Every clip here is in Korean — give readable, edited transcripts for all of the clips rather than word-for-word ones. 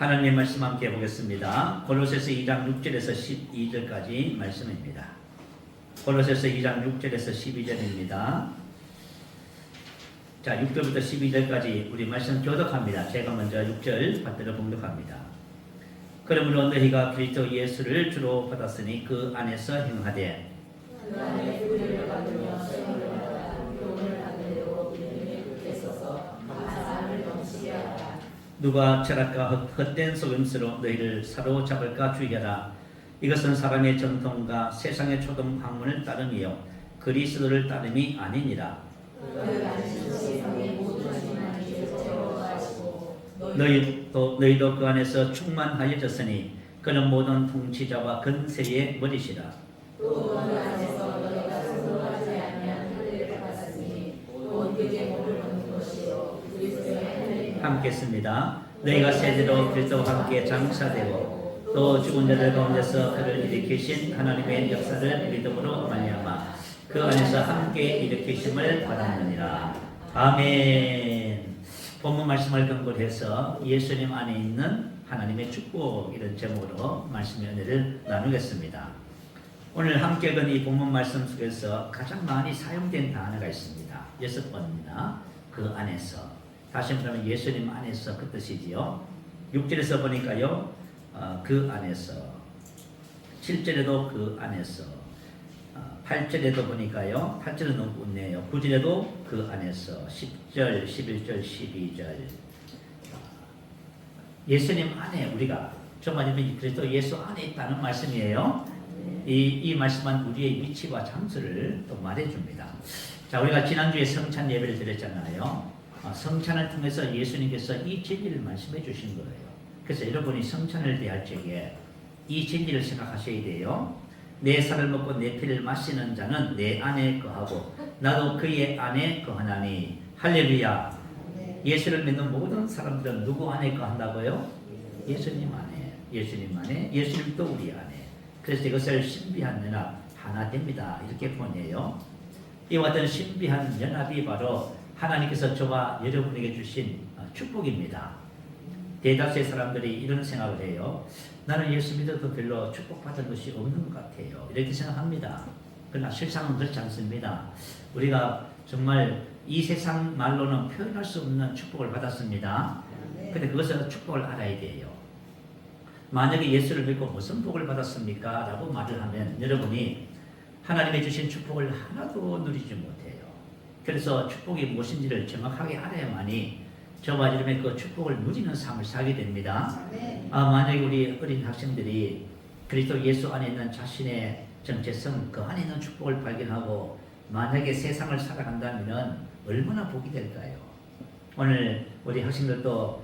하나님의 말씀 함께 보겠습니다. 골로새서 2장 6절에서 12절까지 말씀입니다. 골로새서 2장 6절에서 12절입니다. 자, 6절부터 12절까지 우리 말씀 교독합니다. 제가 먼저 6절 받들어 봉독합니다. 그러므로 너희가 그리스도 예수를 주로 받았으니 그 안에서 행하되 그 안에 우리를 받으며 생명을 받아 교훈을 받으려고 믿음에 굳게 서서 감사함을 넘치게 하라. 누가 철학과 헛된 속임수로 너희를 사로잡을까 주의하라. 이것은 사람의 정통과 세상의 초등 학문을 따름이요 그리스도를 따름이 아니니라. 그 안에서 세상의 모든 신앙이 채워가시고 너희도 그 안에서 충만하여졌으니 그는 모든 통치자와 근세의 머리시라. 또 그 안에서 너희가 승부하지 아니한 하늘을 받았으니 온 그의 몸을 얻는 것이요 그리스도의 하늘이 함께 씁니다. 너희가 세대로 그리스도와 함께 장사되고 또 죽은 자들 가운데서 그를 일으키신 하나님의 역사를 믿음으로 말미암아 그 안에서 함께 일으키심을 받았느니라. 아멘. 본문 말씀을 근거로 해서 예수님 안에 있는 하나님의 축복 이런 제목으로 말씀의 은혜를 나누겠습니다. 오늘 함께 읽은 이 본문 말씀 속에서 가장 많이 사용된 단어가 있습니다. 6번이나 그 안에서. 다시 말하면 예수님 안에서 그 뜻이지요. 6절에서 보니까요. 그 안에서. 7절에도 그 안에서. 8절에도 보니까요. 8절은 너무 웃네요. 9절에도 그 안에서. 10절, 11절, 12절. 예수님 안에 우리가 정말이면 그리스도 예수 안에 있다는 말씀이에요. 이 말씀은 우리의 위치와 장소를 또 말해줍니다. 자, 우리가 지난주에 성찬 예배를 드렸잖아요. 성찬을 통해서 예수님께서 이 진리를 말씀해 주신 거예요. 그래서 여러분이 성찬을 대할 적에 이 진리를 생각하셔야 돼요. 내 살을 먹고 내 피를 마시는 자는 내 안에 거하고 나도 그의 안에 거하나니. 할렐루야. 예수를 믿는 모든 사람들은 누구 안에 거한다고요? 예수님 안에. 예수님 안에. 예수님 또 우리 안에. 그래서 이것을 신비한 연합 하나 됩니다. 이렇게 보내요. 이와 같은 신비한 연합이 바로 하나님께서 저와 여러분에게 주신 축복입니다. 대다수의 사람들이 이런 생각을 해요. 나는 예수 믿어도 별로 축복받은 것이 없는 것 같아요. 이렇게 생각합니다. 그러나 실상은 그렇지 않습니다. 우리가 정말 이 세상 말로는 표현할 수 없는 축복을 받았습니다. 그런데 그것을 축복을 알아야 돼요. 만약에 예수를 믿고 무슨 복을 받았습니까? 라고 말을 하면 여러분이 하나님의 주신 축복을 하나도 누리지 못해요. 그래서 축복이 무엇인지를 정확하게 알아야만이 저와 여러분의 그 축복을 누리는 삶을 살게 됩니다. 만약에 우리 어린 학생들이 그리스도 예수 안에 있는 자신의 정체성, 그 안에 있는 축복을 발견하고 만약에 세상을 살아간다면 얼마나 복이 될까요? 오늘 우리 학생들도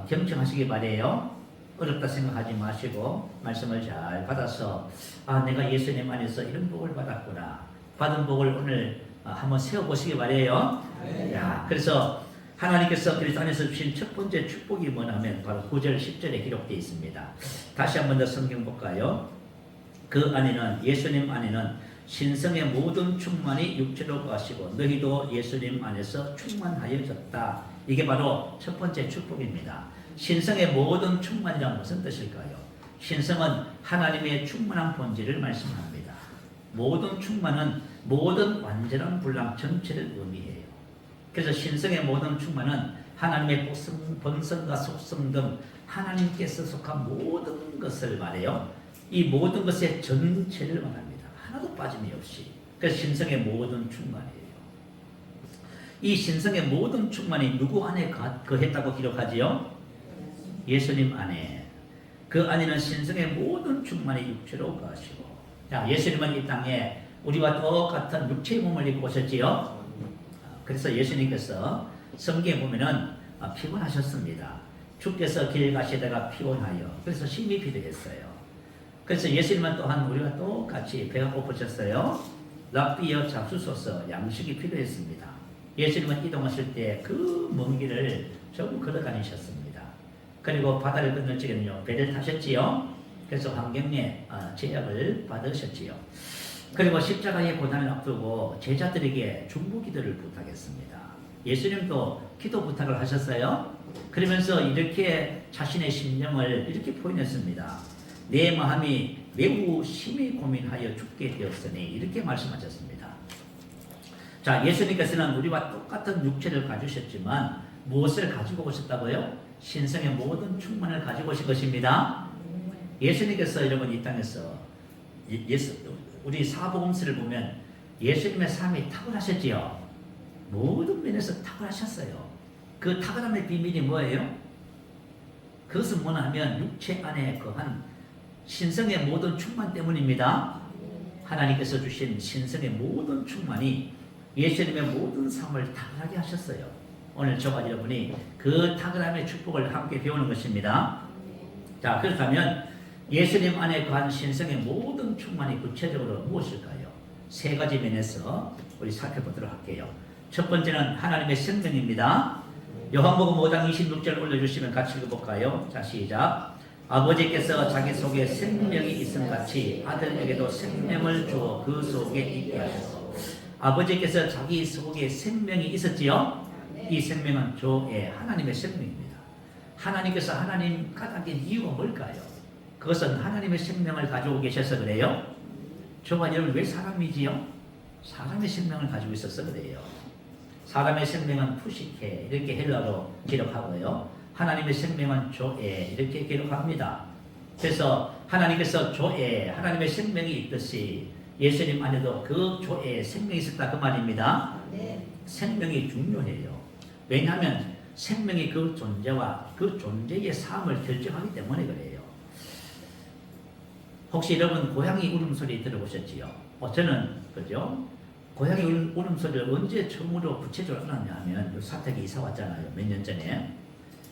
경청하시기 바래요. 어렵다 생각하지 마시고 말씀을 잘 받아서 내가 예수님 안에서 이런 복을 받았구나. 받은 복을 오늘 한번 세워보시기 바래요. 야, 그래서 하나님께서 그리스도 안에서 주신 첫 번째 축복이 뭐냐면 바로 9절 10절에 기록되어 있습니다. 다시 한번 더 성경 볼까요? 그 안에는 예수님 안에는 신성의 모든 충만이 육체로 거하시고 너희도 예수님 안에서 충만하여졌다. 이게 바로 첫 번째 축복입니다. 신성의 모든 충만이란 무슨 뜻일까요? 신성은 하나님의 충만한 본질을 말씀합니다. 모든 충만은 모든 완전한 분량 전체를 의미해요. 그래서 신성의 모든 충만은 하나님의 본성과 속성 등 하나님께서 속한 모든 것을 말해요. 이 모든 것의 전체를 말합니다. 하나도 빠짐이 없이. 그래서 신성의 모든 충만이에요. 이 신성의 모든 충만이 누구 안에 거했다고 기록하지요? 예수님 안에. 그 안에는 신성의 모든 충만이 육체로 거하시고. 자, 예수님은 이 땅에 우리와 똑같은 육체의 몸을 입고 오셨지요. 그래서 예수님께서 성경에 보면은 피곤하셨습니다. 주께서 길 가시다가 피곤하여 그래서 힘이 필요했어요. 그래서 예수님은 또한 우리와 똑같이 배가 고프셨어요. 랍비여 잡수소서 양식이 필요했습니다. 예수님은 이동하실 때 그 먼 길을 전부 걸어 다니셨습니다. 그리고 바다를 건널 적에는요 배를 타셨지요. 그래서 환경에 제약을 받으셨지요. 그리고 십자가의 고난을 앞두고 제자들에게 중보기도를 부탁했습니다. 예수님도 기도 부탁을 하셨어요. 그러면서 이렇게 자신의 심령을 이렇게 표현했습니다. 내 마음이 매우 심히 고민하여 죽게 되었으니 이렇게 말씀하셨습니다. 자, 예수님께서는 우리와 똑같은 육체를 가지셨지만 무엇을 가지고 오셨다고요? 신성의 모든 충만을 가지고 오신 것입니다. 예수님께서 여러분 이 땅에서 우리 사복음서를 보면 예수님의 삶이 탁월하셨지요. 모든 면에서 탁월하셨어요. 그 탁월함의 비밀이 뭐예요? 그것은 뭐냐 하면 육체 안에 거한 신성의 모든 충만 때문입니다. 하나님께서 주신 신성의 모든 충만이 예수님의 모든 삶을 탁월하게 하셨어요. 오늘 저와 여러분이 그 탁월함의 축복을 함께 배우는 것입니다. 자, 그렇다면 예수님 안에 거한 신성의 모든 충만이 구체적으로 무엇일까요? 세 가지 면에서 우리 살펴보도록 할게요. 첫 번째는 하나님의 생명입니다. 요한복음 5장 26절 올려주시면 같이 읽어볼까요? 자, 시작. 아버지께서 자기 속에 생명이 있음같이 아들에게도 생명을 주어 그 속에 있게 하소서. 아버지께서 자기 속에 생명이 있었지요? 이 생명은 조의 하나님의 생명입니다. 하나님께서 하나님 까닭인 이유가 뭘까요? 그것은 하나님의 생명을 가지고 계셔서 그래요. 저와 여러분 왜 사람이지요? 사람의 생명을 가지고 있어서 그래요. 사람의 생명은 푸시케 이렇게 헬라로 기록하고요. 하나님의 생명은 조에 이렇게 기록합니다. 그래서 하나님께서 조에 하나님의 생명이 있듯이 예수님 안에도 그 조에 생명이 있었다 그 말입니다. 생명이 중요해요. 왜냐하면 생명이 그 존재와 그 존재의 삶을 결정하기 때문에 그래요. 혹시 여러분 고양이 울음소리 들어보셨지요? 저는 그죠? 고양이 울음소리를 언제 처음으로 구체적으로 알았냐 하면 사택에 이사 왔잖아요. 몇 년 전에.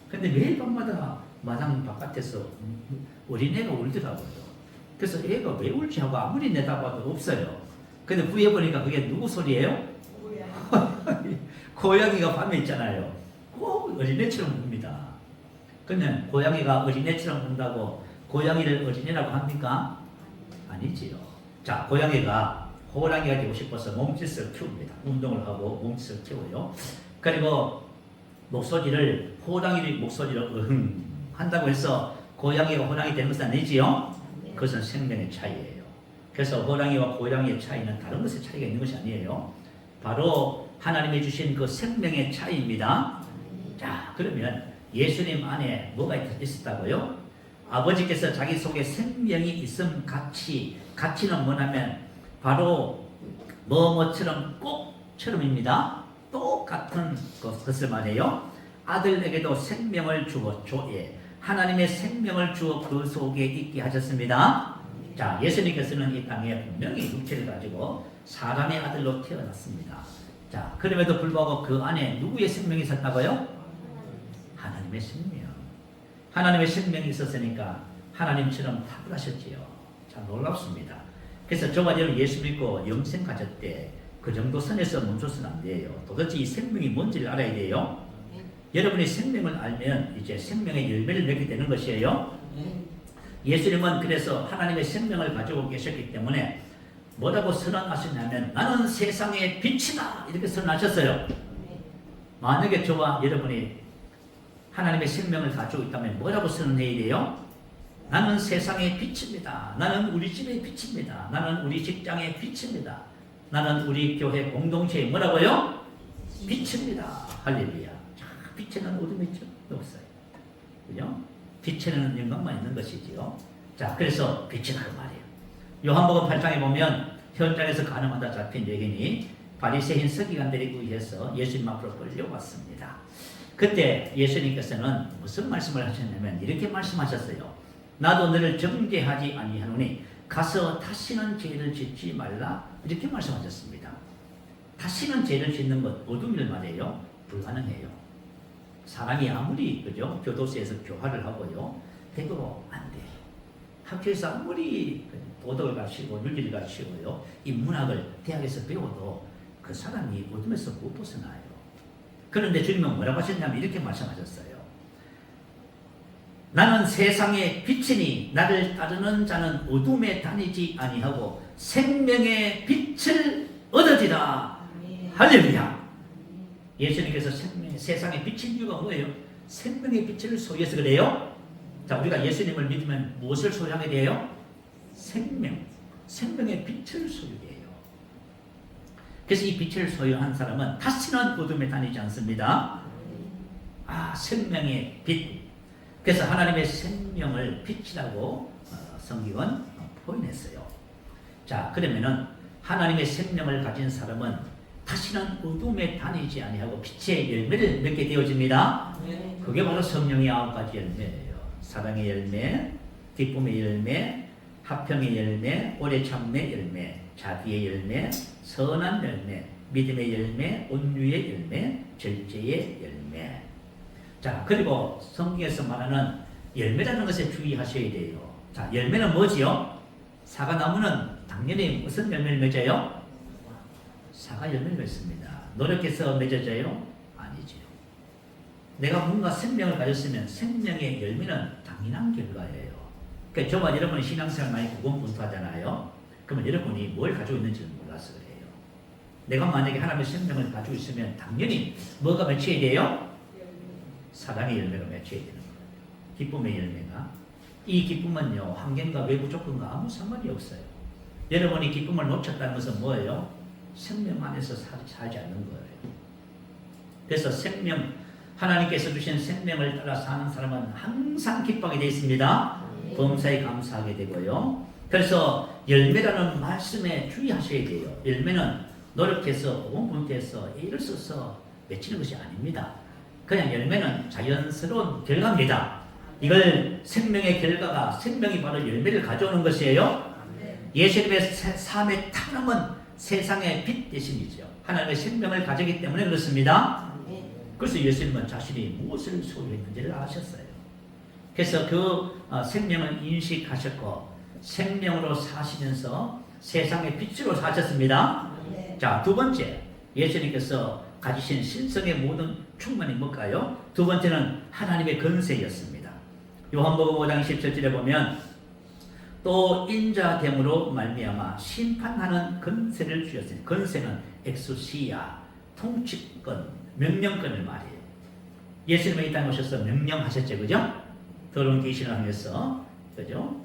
근데 매일 밤마다 마당 바깥에서 어린애가 울더라고요. 그래서 애가 왜 울지 하고 아무리 내다봐도 없어요. 근데 후에 보니까 그게 누구 소리예요? 고양이가 밤에 있잖아요. 꼭 어린애처럼 웁니다. 근데 고양이가 어린애처럼 운다고 고양이를 어린애라고 합니까? 아니지요. 자, 고양이가 호랑이가 되고 싶어서 몸짓을 키웁니다. 운동을 하고 몸짓을 키워요. 그리고 목소리를 호랑이 목소리로 한다고 해서 고양이가 호랑이 되는 것은 아니지요. 그것은 생명의 차이예요. 그래서 호랑이와 고양이의 차이는 다른 것의 차이가 있는 것이 아니에요. 바로 하나님이 주신 그 생명의 차이입니다. 자, 그러면 예수님 안에 뭐가 있었다고요? 아버지께서 자기 속에 생명이 있음 가치는 뭐냐면 바로 뭐처럼 꼭처럼입니다. 똑같은 것을 말해요. 아들에게도 생명을 주어 조에 하나님의 생명을 주어 그 속에 있게 하셨습니다. 자, 예수님께서는 이 땅에 분명히 육체를 가지고 사람의 아들로 태어났습니다. 자, 그럼에도 불구하고 그 안에 누구의 생명이 있었다고요? 하나님의 생명. 하나님의 생명이 있었으니까 하나님처럼 탁월하셨지요. 참 놀랍습니다. 그래서 저와 여러분 예수 믿고 영생 가졌대 그 정도 선에서 멈춰서는 안 돼요. 도대체 이 생명이 뭔지를 알아야 돼요. 여러분이 생명을 알면 이제 생명의 열매를 맺게 되는 것이에요. 예수님은 그래서 하나님의 생명을 가지고 계셨기 때문에 뭐라고 선언하셨냐면 나는 세상의 빛이다 이렇게 선언하셨어요. 만약에 저와 여러분이 하나님의 생명을 가지고 있다면 뭐라고 선언해야 돼요? 나는 세상의 빛입니다. 나는 우리 집의 빛입니다. 나는 우리 직장의 빛입니다. 나는 우리 교회 공동체의 뭐라고요? 빛입니다. 할렐루야. 자, 빛에는 어둠이 있죠? 없어요. 그죠? 빛에는 영광만 있는 것이지요. 자, 그래서 빛이다 그 말이에요. 요한복음 8장에 보면 현장에서 가늠하다 잡힌 여인이 바리새인 서기관들에 의해서 예수님 앞으로 끌려왔습니다. 그때 예수님께서는 무슨 말씀을 하셨냐면 이렇게 말씀하셨어요. 나도 너를 정죄하지 아니하노니 가서 다시는 죄를 짓지 말라 이렇게 말씀하셨습니다. 다시는 죄를 짓는 것 어둠을 말해요. 불가능해요. 사람이 아무리 그죠 교도소에서 교화를 하고요 해도 안 돼요. 학교에서 아무리 도덕을 가르치고 윤리를 가르치고요 인문학을 대학에서 배워도 그 사람이 어둠에서 못 벗어나요. 그런데 주님은 뭐라고 하셨냐면 이렇게 말씀하셨어요. 나는 세상의 빛이니 나를 따르는 자는 어둠에 다니지 아니하고 생명의 빛을 얻으리라. 할렐루야. 예수님께서 세상에 비친 이유가 뭐예요? 생명의 빛을 소유해서 그래요. 자, 우리가 예수님을 믿으면 무엇을 소유하게 돼요? 생명의 빛을 소유해요. 그래서 이 빛을 소유한 사람은 다시는 어둠에 다니지 않습니다. 생명의 빛. 그래서 하나님의 생명을 빛이라고 성경은 표현했어요. 자, 그러면은 하나님의 생명을 가진 사람은 다시는 어둠에 다니지 아니하고 빛의 열매를 맺게 되어집니다. 그게 바로 성령의 9가지 열매예요. 사랑의 열매, 기쁨의 열매, 화평의 열매, 오래 참음의 열매, 자비의 열매, 선한 열매, 믿음의 열매, 온유의 열매, 절제의 열매. 자, 그리고 성경에서 말하는 열매라는 것에 주의하셔야 돼요. 자, 열매는 뭐지요? 사과나무는 당연히 무슨 열매를 맺어요? 사과 열매를 맺습니다. 노력해서 맺어져요? 아니지요. 내가 뭔가 생명을 가졌으면 생명의 열매는 당연한 결과예요. 그러니까 저와 여러분이 신앙생활 많이 고군분투하잖아요. 그러면 여러분이 뭘 가지고 있는지를 몰라서 그래요. 내가 만약에 하나님의 생명을 가지고 있으면 당연히 뭐가 맺혀야 돼요? 사랑의 열매가 맺혀야 되는 거예요. 기쁨의 열매가. 이 기쁨은요, 환경과 외부 조건과 아무 상관이 없어요. 여러분이 기쁨을 놓쳤다는 것은 뭐예요? 생명 안에서 살지 않는 거예요. 그래서 하나님께서 주신 생명을 따라 사는 사람은 항상 기뻐하게 되어 있습니다. 범사에 감사하게 되고요. 그래서 열매라는 말씀에 주의하셔야 돼요. 열매는 노력해서 고군분투해서 애를 써서 맺히는 것이 아닙니다. 그냥 열매는 자연스러운 결과입니다. 이걸 생명의 결과가 생명이 바로 열매를 가져오는 것이에요. 예수님의 삶의 탐험은 세상의 빛 대신이죠. 하나님의 생명을 가지기 때문에 그렇습니다. 그래서 예수님은 자신이 무엇을 소유했는지를 아셨어요. 그래서 그 생명을 인식하셨고 생명으로 사시면서 세상의 빛으로 사셨습니다. 자, 두 번째, 예수님께서 가지신 신성의 모든 충만이 뭘까요? 두 번째는 하나님의 권세였습니다. 요한복음 5장 17절에 보면 또 인자됨으로 말미암아 심판하는 권세를 주셨으니, 권세는 엑소시아, 통치권, 명령권을 말해요. 예수님이 이 땅에 오셔서 명령하셨죠, 그죠? 더러운 귀신을 향해서, 그죠?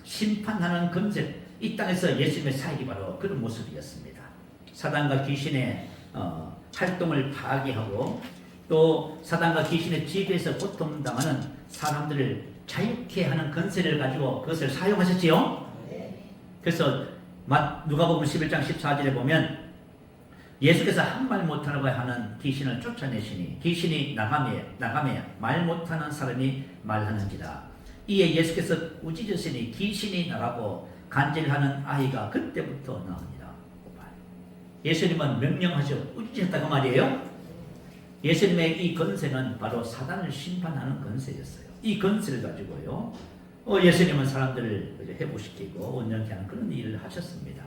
심판하는 권세, 이 땅에서 예수님의 사역이 바로 그런 모습이었습니다. 사단과 귀신의 활동을 파괴하고 또 사단과 귀신의 지배에서 고통당하는 사람들을 자유케 하는 권세를 가지고 그것을 사용하셨지요. 그래서 누가복음 11장 14절에 보면 예수께서 한 말 못하라고 하는 귀신을 쫓아내시니 귀신이 나가매 말 못하는 사람이 말하는지라. 이에 예수께서 꾸짖으시니 귀신이 나가고 간질하는 아이가 그때부터 나옵니다. 예수님은 명령하셔 꾸짖으셨다고 말이에요. 예수님의 이 권세는 바로 사단을 심판하는 권세였어요. 이 권세를 가지고요, 예수님은 사람들을 회복시키고 온전케 하는 그런 일을 하셨습니다.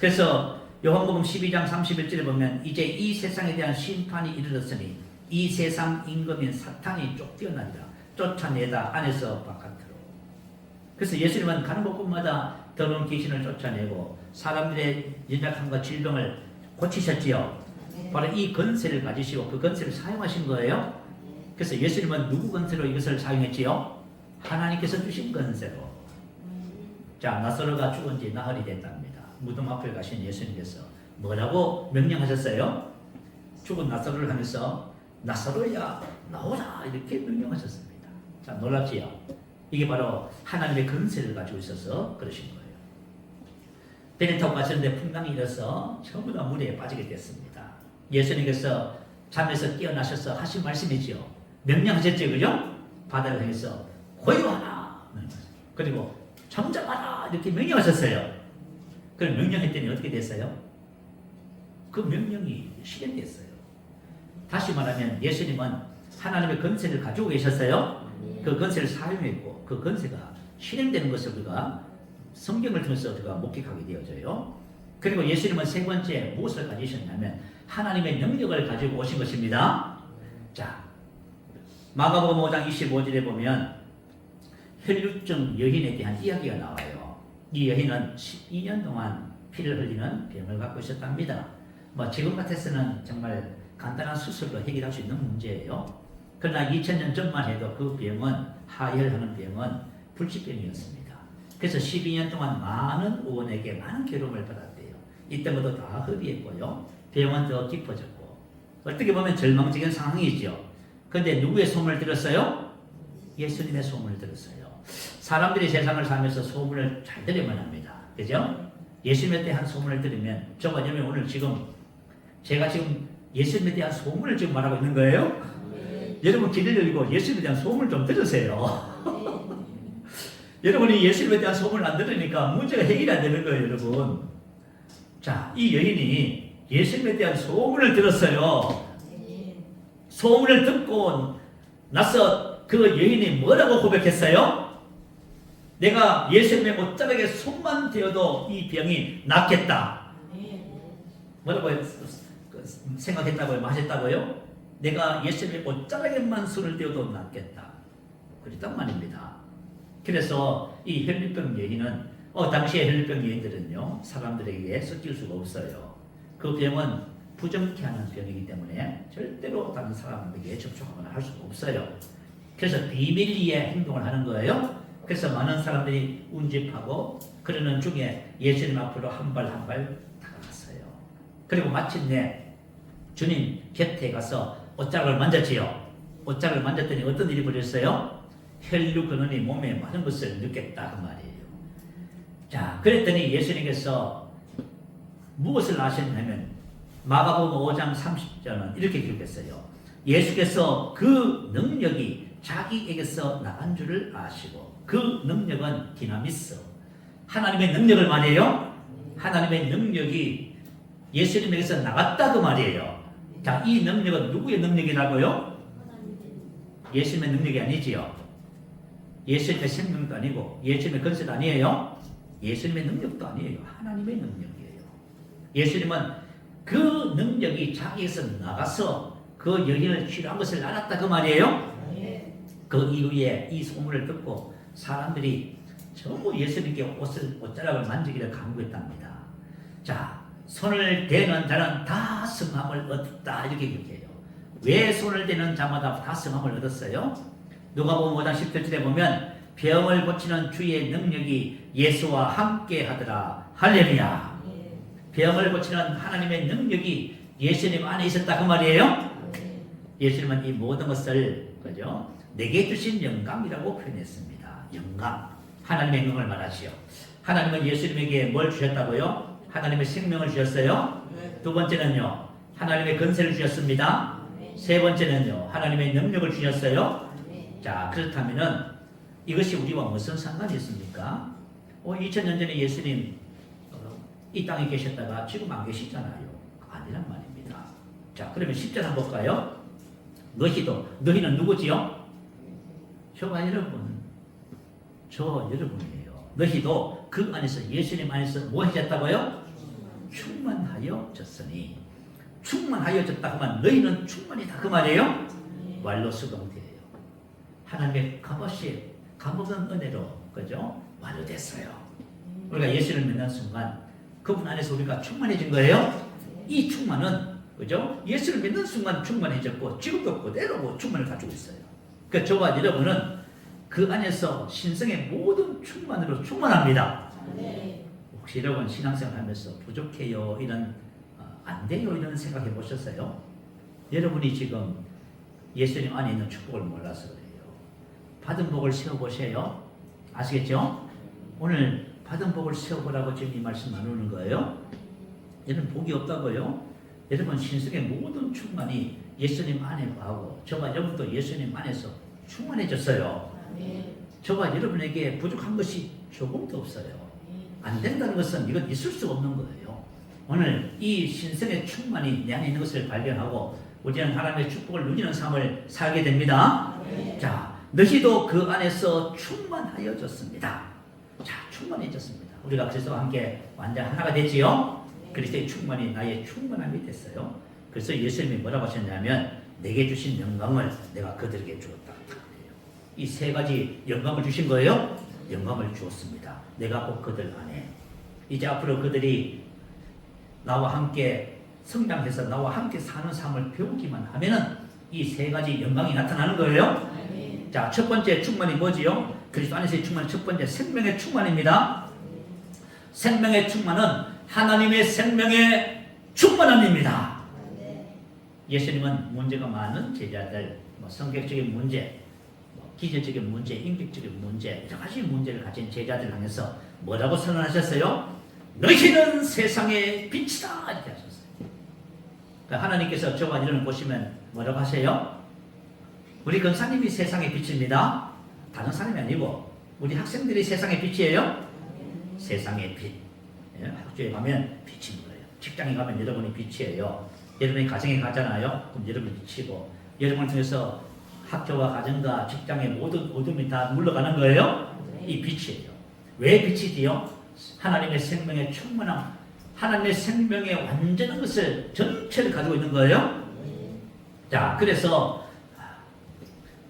그래서 요한복음 12장 31절에 보면 이제 이 세상에 대한 심판이 이르렀으니 이 세상 임금인 사탄이 쫓겨나니라. 쫓아내다 안에서 바깥으로. 그래서 예수님은 가는 곳곳마다 더러운 귀신을 쫓아내고 사람들의 연약함과 질병을 고치셨지요. 바로 이 권세를 가지시고 그 권세를 사용하신 거예요. 그래서 예수님은 누구 권세로 이것을 사용했지요? 하나님께서 주신 권세로. 자, 나사로가 죽은 지 나흘이 됐답니다. 무덤 앞에 가신 예수님께서 뭐라고 명령하셨어요? 죽은 나사로를 하면서 나사로야 나오라 이렇게 명령하셨습니다. 자, 놀랍지요? 이게 바로 하나님의 권세를 가지고 있어서 그러신 거예요. 배를 타고 가셨는데 풍랑이 일어서 전부 다 물에 빠지게 됐습니다. 예수님께서 잠에서 깨어나셔서 하신 말씀이지요. 명령하셨죠, 그죠? 바다를 향해서 고요하라, 그리고 잠잠하라 이렇게 명령하셨어요. 그럼 명령했더니 어떻게 됐어요? 그 명령이 실행됐어요. 다시 말하면 예수님은 하나님의 권세를 가지고 계셨어요. 그 권세를 사용했고 그 권세가 실행되는 것을 우리가 성경을 통해서 우리가 목격하게 되어져요. 그리고 예수님은 세 번째 무엇을 가지셨냐면 하나님의 능력을 가지고 오신 것입니다. 자, 마가복음 5장 25절에 보면 혈루증 여인에 대한 이야기가 나와요. 이 여인은 12년 동안 피를 흘리는 병을 갖고 있었답니다. 지금 같아서는 정말 간단한 수술로 해결할 수 있는 문제예요. 그러나 2000년 전만 해도 그 병은 하혈하는 병은 불치병이었습니다. 그래서 12년 동안 많은 의원에게 많은 괴로움을 받았대요. 이때 것도 다 hợp의했고요. 병은 더 깊어졌고 어떻게 보면 절망적인 상황이죠. 그런데 누구의 소문을 들었어요? 예수님의 소문을 들었어요. 사람들이 세상을 살면서 소문을 잘 들으면 합니다. 그죠? 예수님에 대한 소문을 들으면 저가 여러분 오늘 제가 지금 예수님에 대한 소문을 지금 말하고 있는 거예요? 여러분 길을 열고 예수님에 대한 소문을 좀 들으세요. 여러분이 예수님에 대한 소문을 안 들으니까 문제가 해결이 안 되는 거예요, 여러분. 자, 이 여인이 예수님에 대한 소문을 들었어요. 소문을 듣고 나서 그 여인이 뭐라고 고백했어요? 내가 예수님의 옷자락에 손만 대어도 이 병이 낫겠다. 뭐라고 생각했다고요? 하셨다고요? 내가 예수님의 옷자락에만 손을 대어도 낫겠다. 그랬단 말입니다. 그래서 이 혈류병 여인은 당시의 혈류병 여인들은요 사람들에게 섞일 수가 없어요. 그 병은 부정케 하는 병이기 때문에 절대로 다른 사람에게 접촉하거나 할 수가 없어요. 그래서 비밀리에 행동을 하는 거예요. 그래서 많은 사람들이 운집하고 그러는 중에 예수님 앞으로 한 발 한 발 다가갔어요. 그리고 마침내 주님 곁에 가서 옷자락을 만졌지요. 옷자락을 만졌더니 어떤 일이 벌어졌어요? 혈류 근원이 몸에 많은 것을 느꼈다 그 말이에요. 자, 그랬더니 예수님께서 무엇을 하셨냐면 마가복음 5장 30절은 이렇게 기록했어요. 예수께서 그 능력이 자기에게서 나간 줄을 아시고 그 능력은 디나미스 하나님의 능력을 말이에요. 하나님의 능력이 예수님에게서 나갔다 그 말이에요. 자, 이 능력은 누구의 능력이라고요? 예수님의 능력이 아니지요. 예수님의 생명도 아니고 예수님의 건설도 아니에요. 예수님의 능력도 아니에요. 하나님의 능력이에요. 예수님은 그 능력이 자기에서 나가서 그 여인을 치료한 것을 알았다 그 말이에요. 그 이후에 이 소문을 듣고 사람들이 전부 예수님께 옷자락을 만지기를 강구했답니다. 자, 손을 대는 자는 다 성함을 얻었다 이렇게 기록해요. 왜 손을 대는 자마다 다 성함을 얻었어요? 누가복음 5장 17절에 보면 병을 고치는 주의 능력이 예수와 함께 하더라. 할렐루야. 병을 고치는 하나님의 능력이 예수님 안에 있었다 그 말이에요. 예수님은 이 모든 것을 그죠? 내게 주신 영광이라고 표현했습니다. 영광. 하나님의 영광을 말하시오. 하나님은 예수님에게 뭘 주셨다고요? 하나님의 생명을 주셨어요. 두 번째는요. 하나님의 건세를 주셨습니다. 세 번째는요. 하나님의 능력을 주셨어요. 자, 그렇다면은 이것이 우리와 무슨 상관이 있습니까? 2000년 전에 예수님 이 땅에 계셨다가 지금 안 계시잖아요. 아니란 말입니다. 자, 그러면 10절 한번 볼까요? 너희는 누구지요? 저가 여러분, 저 여러분이에요. 너희도 그 안에서 예수님 안에서 뭐 해졌다고요? 충만하여졌으니. 충만하여졌다 하면 너희는 충만이다 그 말이에요. 완로 수동태예요. 하나님의 감없는 은혜로 그죠? 완료됐어요. 우리가 예수를 믿는 순간 그분 안에서 우리가 충만해진 거예요. 이 충만은 그죠? 예수를 믿는 순간 충만해졌고 지금도 그대로 충만을 가지고 있어요. 그 저와 여러분은 그 안에서 신성의 모든 충만으로 충만합니다. 혹시 여러분 신앙생활 하면서 부족해요 이런 안 돼요 이런 생각해 보셨어요? 여러분이 지금 예수님 안에 있는 축복을 몰라서 그래요. 받은 복을 세워보세요. 아시겠죠? 오늘 받은 복을 세워보라고 지금 이 말씀 나누는 거예요. 여러분 복이 없다고요? 여러분 신성의 모든 충만이 예수님 안에 하고 저와 여러분도 예수님 안에서 충만해졌어요. 저와 여러분에게 부족한 것이 조금도 없어요. 안 된다는 것은 이건 있을 수 없는 거예요. 오늘 이 신성의 충만이 내 안에 있는 것을 발견하고 우리는 하나님의 축복을 누리는 삶을 살게 됩니다. 자, 너희도 그 안에서 충만하여졌습니다. 자, 충만해졌습니다. 우리가 그리스도와 함께 완전 하나가 됐지요. 그리스도의 충만이 나의 충만함이 됐어요. 그래서 예수님이 뭐라고 하셨냐면 내게 주신 영광을 내가 그들에게 주었다. 이 세 가지 영광을 주신 거예요. 영광을 주었습니다. 내가 곧 그들 안에. 이제 앞으로 그들이 나와 함께 성장해서 나와 함께 사는 삶을 배우기만 하면은 이 세 가지 영광이 나타나는 거예요. 자, 첫 번째 충만이 뭐지요? 그리스도 안에서의 충만은 첫 번째 생명의 충만입니다. 생명의 충만은 하나님의 생명의 충만함입니다. 예수님은 문제가 많은 제자들, 성격적인 문제, 기질적인 문제, 인격적인 문제, 여러 가지 문제를 가진 제자들 향해서 뭐라고 선언하셨어요? 너희는 세상의 빛이다 이렇게 하셨어요. 그러니까 하나님께서 저와 여러분을 보시면 뭐라고 하세요? 우리 권사님이 세상의 빛입니다. 다른 사람이 아니고 우리 학생들이 세상의 빛이에요. 세상의 빛. 학교에 가면 빛인 거예요. 직장에 가면 여러분이 빛이에요. 여러분이 가정에 가잖아요. 그럼 여러분이 빛이고 여러분을 통해서 학교와 가정과 직장의 모든 어둠이 다 물러가는 거예요. 이 빛이에요. 왜 빛이지요? 하나님의 생명의 충만함, 하나님의 생명의 완전한 것을 전체를 가지고 있는 거예요. 자, 그래서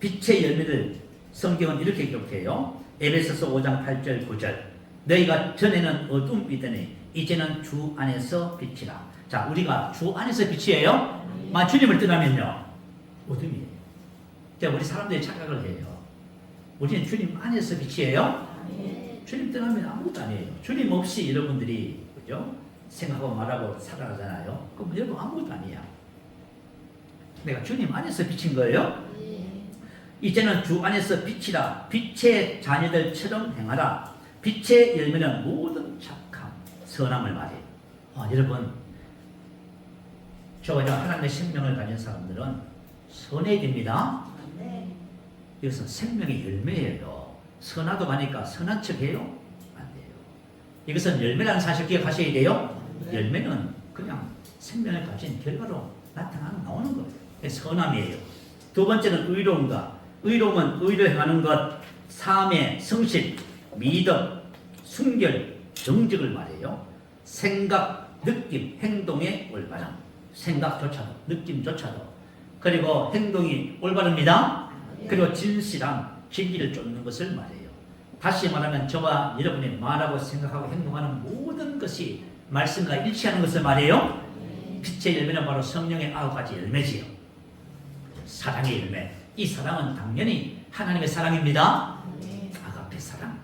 빛의 열매를 성경은 이렇게 기록해요. 에베소서 5장 8절 9절 너희가 전에는 어둠이더니 이제는 주 안에서 빛이라. 자, 우리가 주 안에서 빛이에요. 만 주님을 떠나면요 어둠이에요. 자, 우리 사람들이 착각을 해요. 우리는 주님 안에서 빛이에요. 주님 떠나면 아무것도 아니에요. 주님 없이 여러분들이 그죠? 생각하고 말하고 살아가잖아요. 그럼 여러분 아무것도 아니야. 내가 주님 안에서 비친 거예요. 이제는 주 안에서 빛이라. 빛의 자녀들처럼 행하라. 빛의 열매는 모든 착함, 선함을 말해요. 여러분, 저와 하나님의 생명을 가진 사람들은 선해야 됩니다. 이것은 생명의 열매예요. 선하도 가니까 선한 척 해요? 안 돼요. 이것은 열매라는 사실 기억하셔야 돼요. 열매는 그냥 생명을 가진 결과로 나오는 거예요. 선함이에요. 두 번째는 의로움과 의로움은 의를 행하는 것, 삶의 성실, 믿음, 순결, 정직을 말해요. 생각, 느낌, 행동의 올바름. 생각조차도, 느낌조차도. 그리고 행동이 올바릅니다. 그리고 진실함, 진리를 쫓는 것을 말해요. 다시 말하면 저와 여러분이 말하고 생각하고 행동하는 모든 것이 말씀과 일치하는 것을 말해요. 빛의 열매는 바로 성령의 9가지 열매지요. 사랑의 열매. 이 사랑은 당연히 하나님의 사랑입니다. 아가페 사랑.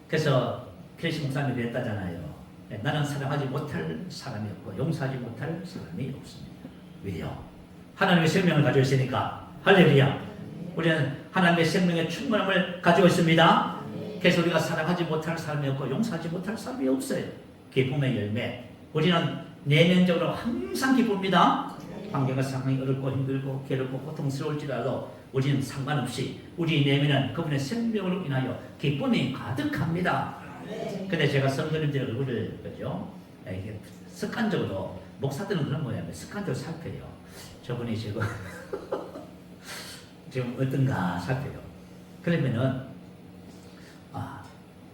그래서 크리스 목사님이 그랬다잖아요. 나는 사랑하지 못할 사람이 없고 용서하지 못할 사람이 없습니다. 왜요? 하나님의 생명을 가지고 있으니까. 할렐루야. 우리는 하나님의 생명의 충만함을 가지고 있습니다. 그래서 우리가 사랑하지 못할 사람이 없고 용서하지 못할 사람이 없어요. 기쁨의 열매. 우리는 내면적으로 항상 기쁩니다. 환경과 상황이 어렵고 힘들고 괴롭고 고통스러울지라도 우리는 상관없이 우리 내면은 그분의 생명으로 인하여 기쁨이 가득합니다. 근데 제가 성도님들 얼굴을 그죠? 이게 습관적으로 목사들은 그런 거예요. 습관적으로 살펴요. 저분이 지금 지금 어떤가 살펴요. 그러면은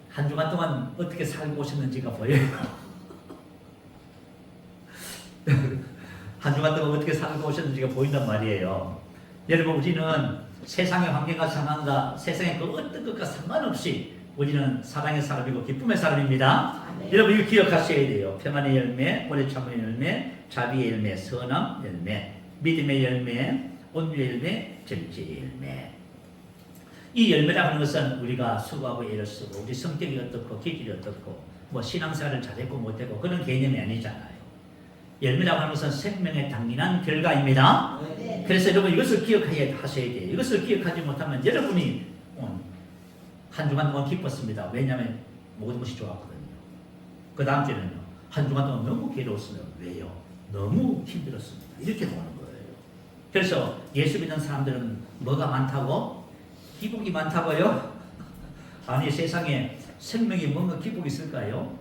한 주간 동안 어떻게 살고 오셨는지가 보여요. 한 주간 동안 어떻게 살고 오셨는지가 보인단 말이에요. 여러분, 우리는 세상의 환경과 상황과 세상의 그 어떤 것과 상관없이 우리는 사랑의 사람이고 기쁨의 사람입니다. 여러분, 이거 기억하셔야 돼요. 평안의 열매, 오래 참음의 열매, 자비의 열매, 선함 열매, 믿음의 열매, 온유의 열매, 정죄의 열매. 이 열매라고 하는 것은 우리가 수고하고 애를 쓰고 우리 성격이 어떻고 기질이 어떻고 뭐 신앙생활을 잘했고 못했고 그런 개념이 아니잖아요. 열매라고 하는 것은 생명의 당연한 결과입니다. 그래서 여러분 이것을 기억하셔야 돼요. 이것을 기억하지 못하면 여러분이 한 주간 동안 기뻤습니다. 왜냐하면 모든 것이 좋았거든요. 그 다음 주에는요. 한 주간 동안 너무 괴로웠어요. 왜요? 너무 힘들었습니다. 이렇게 나오는 거예요. 그래서 예수 믿는 사람들은 뭐가 많다고? 기복이 많다고요? 아니, 세상에 생명이 뭔가 기복이 있을까요?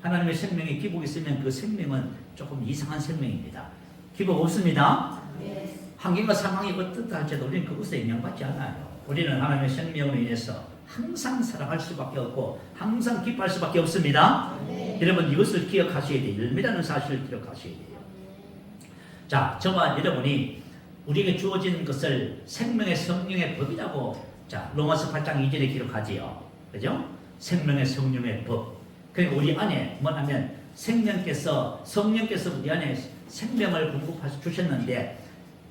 하나님의 생명에 기복이 있으면 그 생명은 조금 이상한 생명입니다. 기복 없습니다. 환경과 상황이 어떻다 할지라도 우리는 그것에 영향받지 않아요. 우리는 하나님의 생명으로 인해서 항상 사랑할 수밖에 없고 항상 기뻐할 수밖에 없습니다. 여러분, 이것을 기억하셔야 돼요. 열매라는 사실을 기억하셔야 돼요. 자, 저와 여러분이 우리에게 주어진 것을 생명의 성령의 법이라고 로마서 8장 2절에 기록하지요. 그죠? 생명의 성령의 법. 그리고 우리 안에 뭐냐면 생명께서 성령께서 우리 안에 생명을 공급해 주셨는데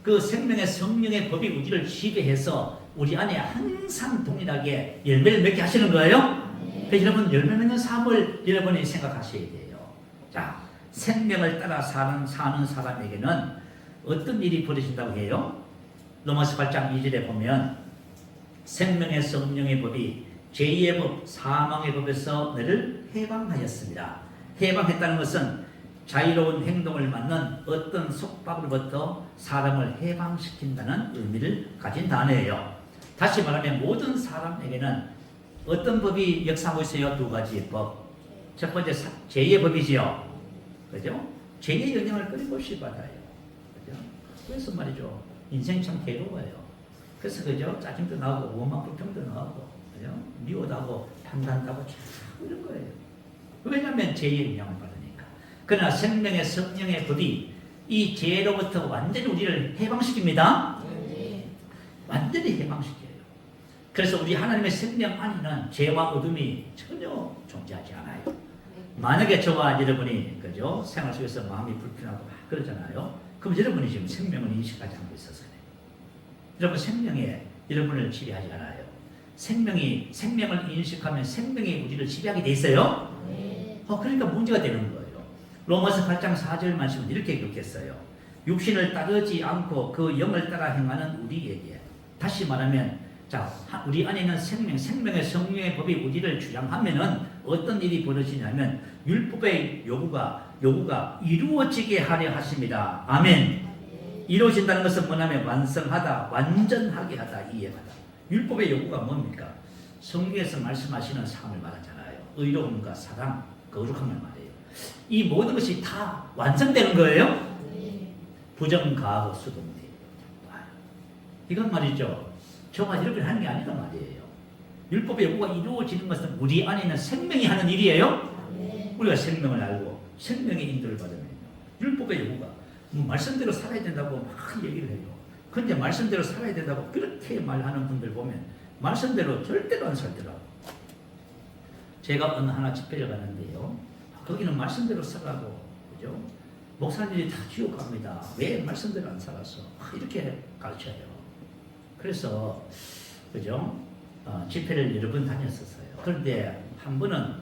그 생명의 성령의 법이 우리를 지배해서 우리 안에 항상 동일하게 열매를 맺게 하시는 거예요. 그래서 여러분 열매 맺는 삶을 여러분이 생각하셔야 돼요. 자, 생명을 따라 사는 사람에게는 어떤 일이 벌어진다고 해요? 로마서 8장 2절에 보면 생명의 성령의 법이 죄의 법, 사망의 법에서 너를 해방하였습니다. 해방했다는 것은 자유로운 행동을 맞는 어떤 속박으로부터 사람을 해방시킨다는 의미를 가진 단어예요. 다시 말하면 모든 사람에게는 어떤 법이 역사하고 있어요? 두 가지의 법. 첫 번째 죄의 법이지요. 그죠? 죄의 영향을 끊임없이 받아요. 그죠? 그래서 말이죠. 인생이 참 괴로워요. 그래서 그죠? 짜증도 나고 원망 불평도 나고 그죠? 미워도 하고 판단도 하고 참 이런 거예요. 왜냐하면 죄의 영향을 받으니까. 그러나 생명의 성령의 법이 이 죄로부터 완전히 우리를 해방시킵니다. 완전히 해방시켜요. 그래서 우리 하나님의 생명 안에는 죄와 어둠이 전혀 존재하지 않아요. 만약에 저와 여러분이 그죠? 생활 속에서 마음이 불편하고 막 그러잖아요. 그럼 여러분이 지금 생명을 인식하지 않고 있어서 그래요. 여러분 생명에 여러분을 지배하지 않아요. 생명을 인식하면 생명이 우리를 지배하게 돼 있어요. 그러니까 문제가 되는 거예요. 로마서 8장 4절 말씀은 이렇게 기록했어요. 육신을 따르지 않고 그 영을 따라 행하는 우리에게. 다시 말하면 자, 우리 안에 있는 생명의 성령의 법이 우리를 주장하면은 어떤 일이 벌어지냐면 율법의 요구가 이루어지게 하려 하십니다. 아멘. 이루어진다는 것은 뭐냐면 완성하다, 완전하게 하다, 이해하다. 율법의 요구가 뭡니까? 성경에서 말씀하시는 삶을 말하잖아요. 의로움과 사랑, 거룩함을 말해요. 이 모든 것이 다 완성되는 거예요. 부정가하고 수동태. 이건 말이죠. 저와 여러분이 하는 게 아니란 말이에요. 율법의 요구가 이루어지는 것은 우리 안에 있는 생명이 하는 일이에요. 우리가 생명을 알고 생명의 인도를 받으면 율법의 요구가 말씀대로 살아야 된다고 막 얘기를 해요. 그런데 말씀대로 살아야 된다고 그렇게 말하는 분들 보면 말씀대로 절대로 안 살더라고요. 제가 어느 하나 집회를 갔는데요. 거기는 말씀대로 살라고 그죠? 목사님들이 다 지옥 갑니다. 왜 말씀대로 안 살았어? 이렇게 가르쳐요. 그래서 그죠? 집회를 여러 번 다녔었어요. 그런데 한 번은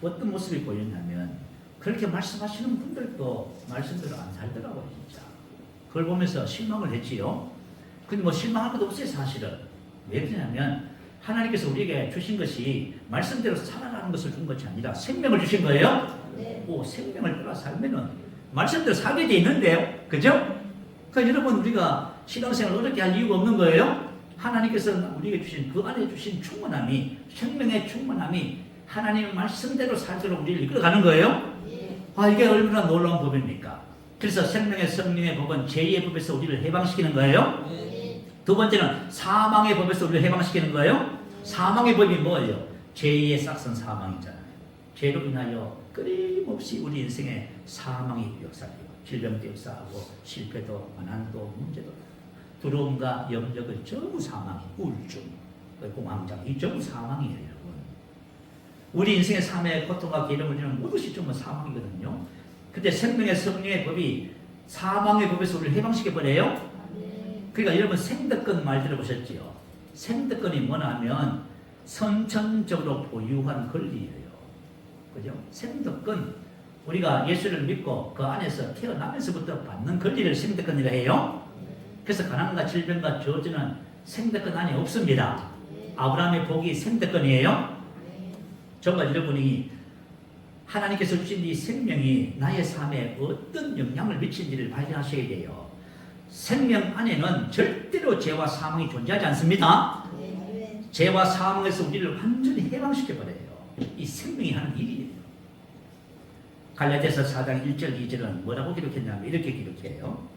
어떤 모습이 보였냐면 그렇게 말씀하시는 분들도 말씀대로 안 살더라고요, 진짜. 그걸 보면서 실망을 했지요. 근데 뭐 실망할 것도 없어요, 사실은. 왜 그러냐면 하나님께서 우리에게 주신 것이 말씀대로 살아가는 것을 준 것이 아니라 생명을 주신 거예요. 생명을 따라 살면은 말씀대로 살게 돼 있는데요, 그죠? 그러니까 여러분 우리가 신앙생활을 어렵게 할 이유가 없는 거예요. 하나님께서 우리에게 주신 그 안에 주신 충만함이 생명의 충만함이 하나님의 말씀대로 살도록 우리를 이끌어가는 거예요. 이게 얼마나 놀라운 법입니까? 그래서 생명의 성령의 법은 죄의 법에서 우리를 해방시키는 거예요. 두 번째는 사망의 법에서 우리를 해방시키는 거예요. 사망의 법이 뭐예요? 죄의 싹슨 사망이잖아요. 죄로 인하여 끊임없이 우리 인생에 사망이 역사돼요. 질병도 역사하고 실패도 가난도 문제도 두려움과 염려가 전부 사망, 우울증, 공황장 이 전부 사망이에요, 여러분. 우리 인생의 삶의 고통과 괴로움을 주는 모든 시점은 사망이거든요. 근데 생명의 성령의 법이 사망의 법에서 우리를 해방시켜 버려요. 그러니까 여러분 생득권 말 들어보셨지요? 생득권이 뭐냐면 선천적으로 보유한 권리예요. 그죠? 생득권 우리가 예수를 믿고 그 안에서 태어나면서부터 받는 권리를 생득권이라 해요. 그래서 가난과 질병과 저주는 생득권 안에 없습니다. 아브라함의 복이 생득권이에요. 정말 여러분이 하나님께서 주신 이 생명이 나의 삶에 어떤 영향을 미치는지를 발견하셔야 돼요. 생명 안에는 절대로 죄와 사망이 존재하지 않습니다. 죄와 사망에서 우리를 완전히 해방시켜버려요. 이 생명이 하는 일이에요. 갈라디아서 4장 1절 2절은 뭐라고 기록했냐면 이렇게 기록해요.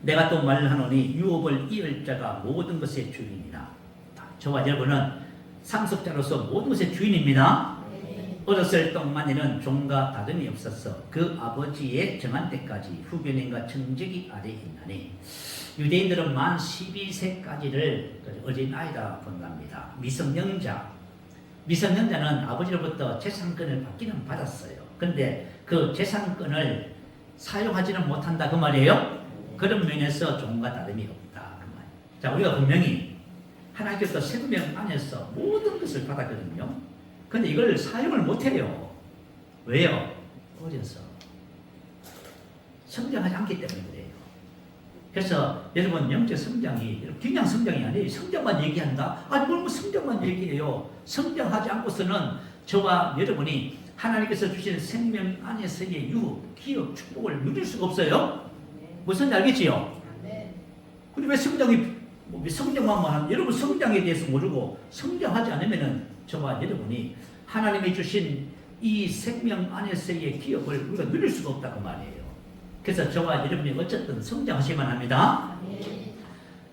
내가 또 말하노니 유업을 이을 자가 모든 것의 주인이라. 저와 여러분은 상속자로서 모든 것의 주인입니다. 어렸을 동안에는 종과 다름이 없었어. 그 아버지의 정한 때까지 후견인과 청지기 아래 있나니. 유대인들은 만 12세까지를 어린아이라 본답니다. 미성년자. 미성년자는 아버지로부터 재산권을 받기는 받았어요. 근데 그 재산권을 사용하지는 못한다 그 말이에요. 그런 면에서 종과 다름이 없다 그 말. 자, 우리가 분명히 하나님께서 생명 안에서 모든 것을 받았거든요. 근데 이걸 사용을 못해요. 왜요? 어려서 성장하지 않기 때문에 그래요. 그래서 여러분 영적 성장이 그냥 성장이 아니에요. 성장만 얘기한다? 아니 뭘 성장만 얘기해요. 성장하지 않고서는 저와 여러분이 하나님께서 주신 생명 안에서의 유혹, 기업, 축복을 누릴 수가 없어요. 무슨 알겠지요? 근데 왜 성장만 하는 여러분 성장에 대해서 모르고 성장하지 않으면은 저와 여러분이 하나님이 주신 이 생명 안에서의 기업을 우리가 누릴 수가 없다고 말이에요. 그래서 저와 여러분이 어쨌든 성장하셔야만 합니다.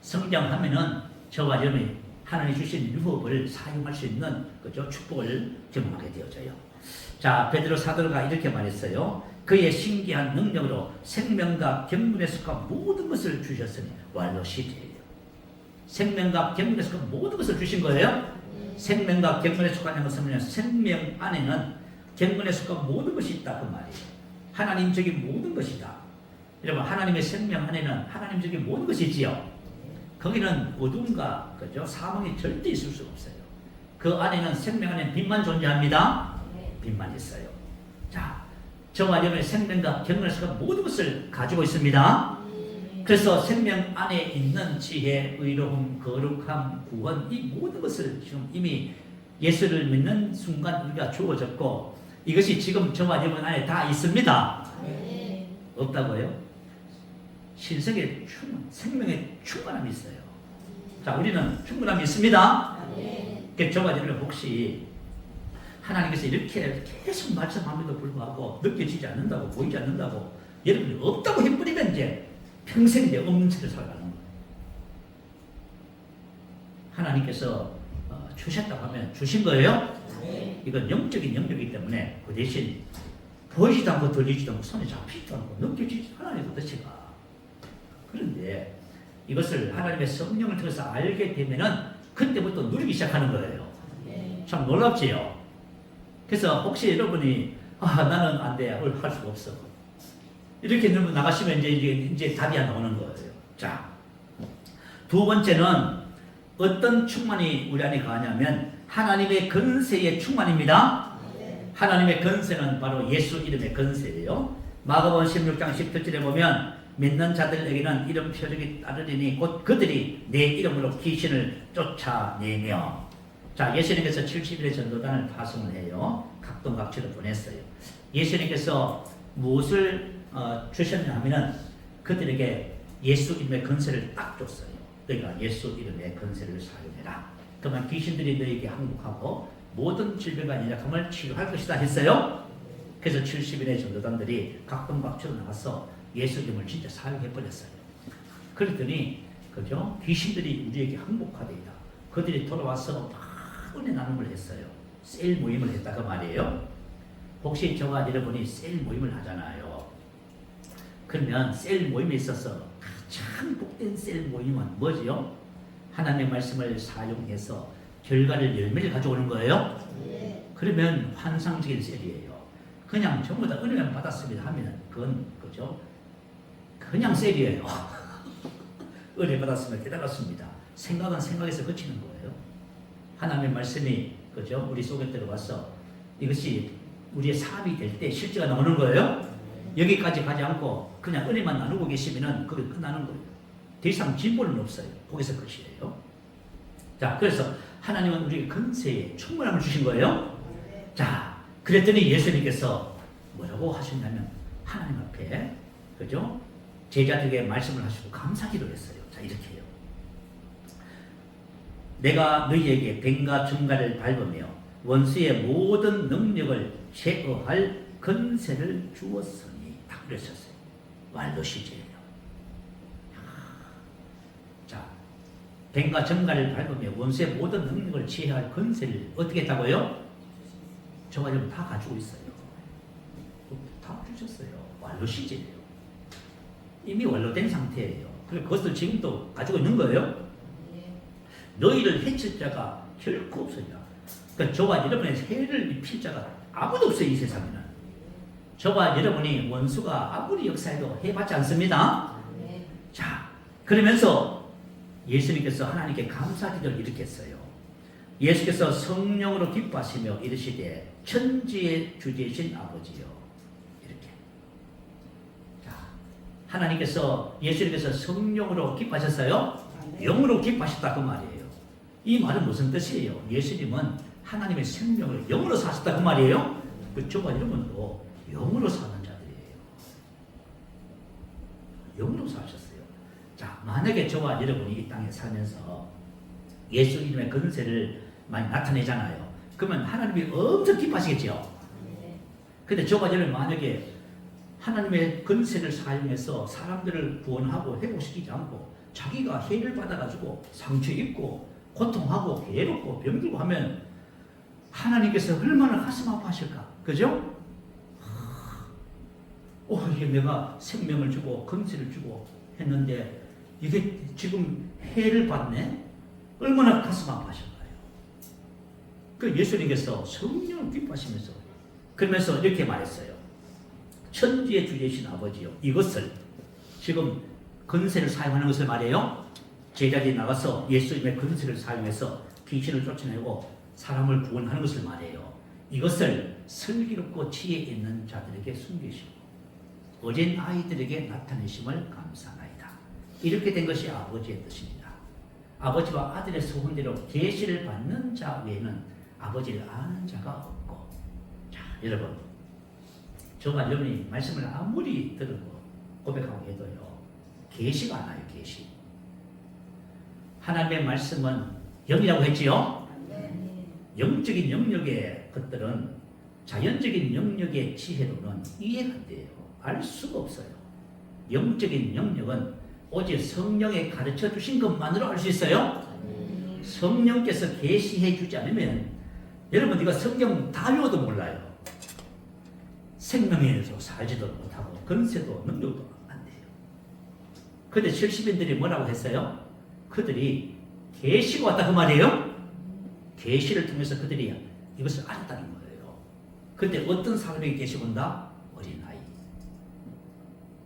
성장하면은 저와 여러분이 하나님 주신 유업을 사용할 수 있는 그죠? 축복을 경험하게 되어져요. 자, 베드로 사도가 이렇게 말했어요. 그의 신기한 능력으로 생명과 경륜에 속한 모든 것을 주셨으니 완료 시제예요. 생명과 경륜에 속한 모든 것을 주신 거예요. 생명과 경륜에 속한 것은 생명 안에는 경륜에 속한 모든 것이 있다 그 말이에요. 하나님적인 모든 것이다. 여러분 하나님의 생명 안에는 하나님적인 모든 것이 있지요. 거기는 어둠과 그죠? 사망이 절대 있을 수 없어요. 그 안에는 생명 안에 빛만 존재합니다. 빛만 있어요. 자, 저와 여러분의 생명과 경륜에 속한 모든 것을 가지고 있습니다. 그래서 생명 안에 있는 지혜, 의로움, 거룩함, 구원 이 모든 것을 지금 이미 예수를 믿는 순간 우리가 주어졌고 이것이 지금 저와 여러분 안에 다 있습니다. 없다고요? 신성의 생명의 충만함이 있어요. 자, 우리는 충분함이 있습니다. 저와 여러분 혹시 하나님께서 이렇게 계속 말씀함에도 불구하고 느껴지지 않는다고 보이지 않는다고 여러분이 없다고 해버리면 이제 평생 이제 없는 채로 살아가는 거예요. 하나님께서 주셨다고 하면 주신 거예요. 이건 영적인 영역이기 때문에 그 대신 보이지도 않고 들리지도 않고 손에 잡히지도 않고 느껴지지 않아요 도대체가. 그런데 이것을 하나님의 성령을 통해서 알게 되면은 그때부터 누리기 시작하는 거예요. 참 놀랍지요. 그래서 혹시 여러분이 나는 안 돼, 할 수가 없어 이렇게 나가시면 이제 답이 안 나오는 거예요. 자, 두 번째는 어떤 충만이 우리 안에 가냐면 하나님의 건세의 충만입니다. 하나님의 건세는 바로 예수 이름의 건세예요. 마가복음 16장 17절에 보면 믿는 자들에게는 이런 표적이 따르리니 곧 그들이 내 이름으로 귀신을 쫓아내며. 자, 예수님께서 70일의 전도단을 파송을 해요. 각동각처로 보냈어요. 예수님께서 무엇을 주셨냐 하면은 그들에게 예수 이름의 건세를 딱 줬어요. 그러니까 예수 이름의 건세를 사용해라. 그러면 귀신들이 너에게 항복하고 모든 질병과 연약함을 치료할 것이다 했어요. 그래서 70일의 전도단들이 각동각처로 나가서 예수 이름을 진짜 사용해버렸어요. 그랬더니 그죠? 귀신들이 우리에게 항복하되이다. 그들이 돌아와서 막 은혜 나눔을 했어요. 셀 모임을 했다 그 말이에요. 혹시 저와 여러분이 셀 모임을 하잖아요. 그러면 셀 모임에 있어서 가장 복된 셀 모임은 뭐지요? 하나님의 말씀을 사용해서 결과를 열매를 가져오는 거예요. 그러면 환상적인 셀이에요. 그냥 전부 다 은혜만 받았습니다 하면 그건 그죠? 그냥 셀이에요. 은혜 받았으면 깨달았습니다. 생각은 생각에서 그치는 거예요. 하나님의 말씀이 그죠? 우리 속에 들어와서 이것이 우리의 삶이 될 때 실제가 나오는 거예요. 여기까지 가지 않고 그냥 은혜만 나누고 계시면은 그게 끝나는 거예요. 더 이상 진보는 없어요. 거기서 끝이에요. 자, 그래서 하나님은 우리에게 건세에 충분함을 주신 거예요. 자, 그랬더니 예수님께서 뭐라고 하셨냐면 하나님 앞에 그죠? 제자들에게 말씀을 하시고 감사기도를 했어요. 자, 이렇게 해요. 내가 너희에게 뱀과 증가를 밟으며 원수의 모든 능력을 제어할 건세를 주었으니 딱 그랬었어요. 말도 시제예요. 자, 뱀과 증가를 밟으며 원수의 모든 능력을 제어할 건세를 어떻게 했다고요? 저가 여러분 다 가지고 있어요. 다 주셨어요. 말도 시제예요. 이미 완료된 상태예요. 그리고 그것을 지금도 가지고 있는 거예요. 너희를 해칠 자가 결코 없으리라. 그러니까 저와 여러분의 해를 입힐 자가 아무도 없어요. 이 세상에는. 저와 여러분이 원수가 아무리 역사해도 해봤지 않습니다. 자, 그러면서 예수님께서 하나님께 감사기도를 이렇게 했어요. 예수께서 성령으로 기뻐하시며 이르시되 천지의 주제이신 아버지요. 이렇게. 자, 하나님께서 예수님께서 성령으로 기뻐하셨어요? 영으로 기뻐하셨다 그 말이에요. 이 말은 무슨 뜻이에요? 예수님은 하나님의 생명을 영으로 사셨다 그 말이에요. 그 저와 여러분도 영으로 사는 자들이에요. 영으로 사셨어요. 자, 만약에 저와 여러분이 이 땅에 살면서 예수 이름의 권세를 많이 나타내잖아요. 그러면 하나님이 엄청 기뻐하시겠죠. 근데 저와 여러분 만약에 하나님의 권세를 사용해서 사람들을 구원하고 회복시키지 않고 자기가 해를 받아가지고 상처 입고 고통하고 괴롭고 병들고 하면 하나님께서 얼마나 가슴 아파하실까. 그죠? 이게 내가 생명을 주고 권세를 주고 했는데 이게 지금 해를 받네? 얼마나 가슴 아파하실까요? 그 예수님께서 성령을 기뻐하시면서 그러면서 이렇게 말했어요. 천지의 주제이신 아버지요. 이것을 지금 권세를 사용하는 것을 말해요. 제자들이 나가서 예수님의 권세를 사용해서 귀신을 쫓아내고 사람을 구원하는 것을 말해요. 이것을 슬기롭고 지혜 있는 자들에게 숨기시고 어린 아이들에게 나타내심을 감사하나이다. 이렇게 된 것이 아버지의 뜻입니다. 아버지와 아들의 소원대로 계시를 받는 자 외에는 아버지를 아는 자가 없고. 자, 여러분, 저와 여러분이 말씀을 아무리 들고 고백하고 해도요, 계시가 안 와요. 계시. 하나님의 말씀은 영이라고 했지요. 영적인 영역의 것들은 자연적인 영역의 지혜로는 이해가 안 돼요. 알 수가 없어요. 영적인 영역은 오직 성령의 가르쳐 주신 것만으로 알 수 있어요. 성령께서 계시해 주지 않으면 여러분 이거 성경 다 외워도 몰라요. 생명에서 살지도 못하고 권세도 능력도 안 돼요. 그런데 70인들이 뭐라고 했어요? 그들이 계시가 왔다 그 말이에요. 계시를 통해서 그들이 이것을 알았다는 거예요. 그런데 어떤 사람에게 계시 온다? 어린아이.